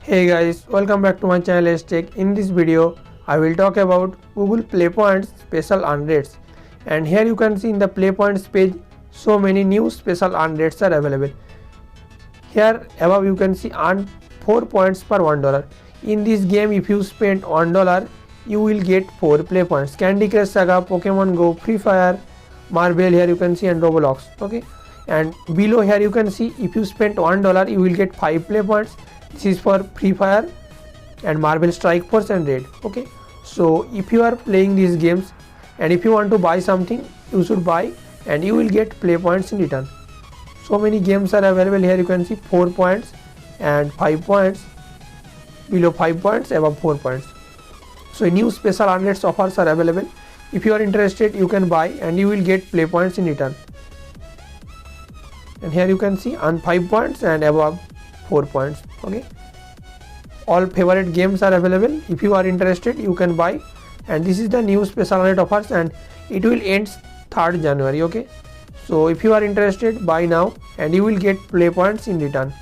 Hey guys, welcome back to my channel Teck. In this video, I will talk about Google Play Points special earn rates. And here you can see in the Play Points page, so many new special earn rates are available. Here above you can see earn 4 points per $1. In this game, if you spend $1, you will get 4 play points. Candy Crush Saga, Pokemon Go, Free Fire, Marvel here you can see, and Roblox. Okay, and below here you can see if you spend $1, you will get 5 play points. This is for Free Fire and Marvel Strike Force and Raid. Okay, so if you are playing these games and if you want to buy something, you should buy and you will get play points in return. So many games are available. Here you can see 4 points and 5 points, below 5 points, above 4 points. So new special earn rates offers are available. If you are interested, you can buy and you will get play points in return. And here you can see earn 5 points and above 4 points. Okay, all favorite games are available. If you are interested, you can buy, and this is the new special rate offers and it will end 3rd January. Okay, so if you are interested, buy now and you will get play points in return.